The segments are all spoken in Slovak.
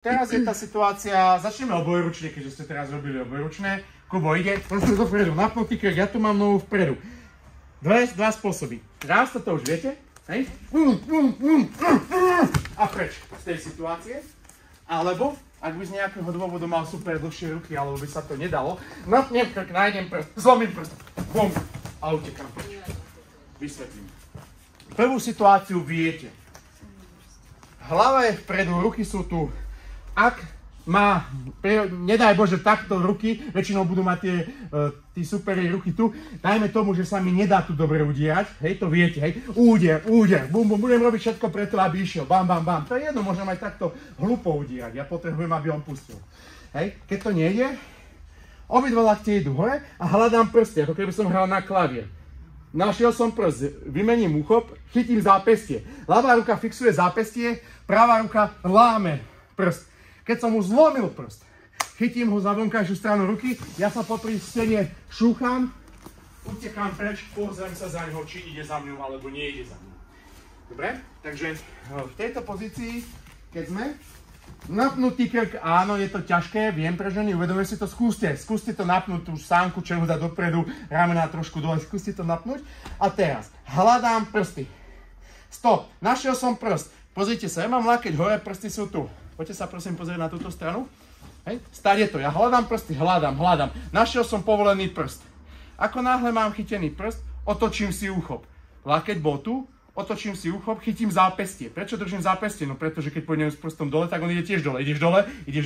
Teraz je tá situácia, začneme obojručne, keďže ste teraz robili obojručné. Kubo ide, prosím dopredu, napnutý krk, ja tu mám nohu vpredu. Dva spôsoby. Raz toto už viete, hej? A preč z tej situácie. Alebo, ak by z nejakého dôvodu mal super dlhšie ruky, alebo by sa to nedalo, napnem krk, nájdem prst, zlomím prst, bum, a utekám preč. Vysvetlím. Prvú situáciu viete. Hlava je vpredu, ruky sú tu. Ak má, nedaj Bože, takto ruky, väčšinou budú mať tí superi ruky tu, dajme tomu, že sa mi nedá tu dobre udierať, hej, to viete, hej, úder, bum, bum, budem robiť všetko preto, aby išiel, bam, bam, bam, to je jedno, môžem aj takto hlupo udierať, ja potrebujem, aby on pustil, hej, keď to nejde, obidva lakte idú hore a hľadám prsty, ako keby som hral na klavír. Našiel som prst, vymením uchop, chytím zápestie, ľavá ruka fixuje zápestie, pravá ruka láme prst. Keď som mu zlomil prst, chytím ho za vonkajšiu stranu ruky, ja sa popri stene šúcham, utekám preč, pozriem sa za ňou, či ide za mňou, alebo nie ide za mňou. Dobre? Takže v tejto pozícii, keď sme, napnutý krk, áno, je to ťažké, viem pre ženy, uvedomujem si to, skúste to napnúť, tú sánku, čelu dať dopredu, ramená trošku dole, skúste to napnúť. A teraz, hľadám prsty. Stop, našiel som prst, pozrite sa, ja mám lakeť hore, prsty sú tu. Poďte sa prosím pozrieť na túto stranu. Hej, stade to, ja hľadám prsty, hľadám. Našiel som povolený prst. Ako náhle mám chytený prst, otočím si úchop. Lakeť bol tu, otočím si úchop, chytím zápestie. Prečo držím zápestie? No pretože keď pôjdem s prstom dole, tak on ide tiež dole. Ideš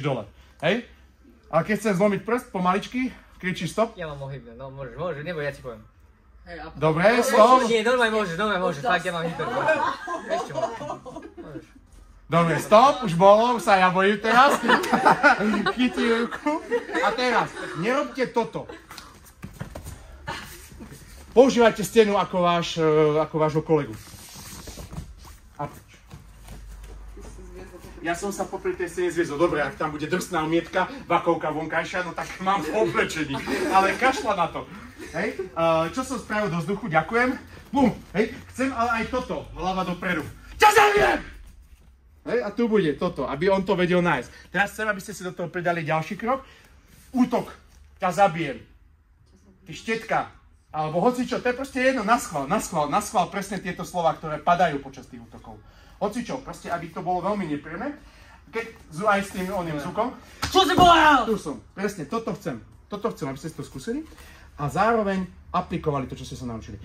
dole. Hej? Ale keď chcem zlomiť prst pomaličky, kričíš stop. Ja mám ohybné, no môžeš, nebo ja ti poviem. Dobre, stop. Nie, normálne môžeš, tak ja mám hyper. Ešte môžeš. Dobre, stop, už bolo, už sa ja bojím teraz. Chytím ruku. A teraz, nerobte toto. Používajte stenu ako vášho kolegu. A ja som sa popri tej stene zviezol. Dobre, ak tam bude drsná omietka, vakovka vonkajšia, no tak mám v oblečení. Ale kašľa na to. Hej, čo som spravil do vzduchu, ďakujem. Bum, hej, chcem ale aj toto, hlava dopredu. Ťa zaviem! Hej, a tu bude toto, aby on to vedel nájsť. Teraz chcem, aby ste si do toho pridali ďalší krok. Útok, ťa zabijem. Ty štetka, alebo hocičo, to je proste jedno, naschvál, presne tieto slova, ktoré padajú počas tých útokov. Hocičo, proste, aby to bolo veľmi nepríjemné. Keď aj s tým oným zvukom. Čo si povedal? Tu som, presne, toto chcem, aby ste si to skúsili. A zároveň aplikovali to, čo ste sa naučili.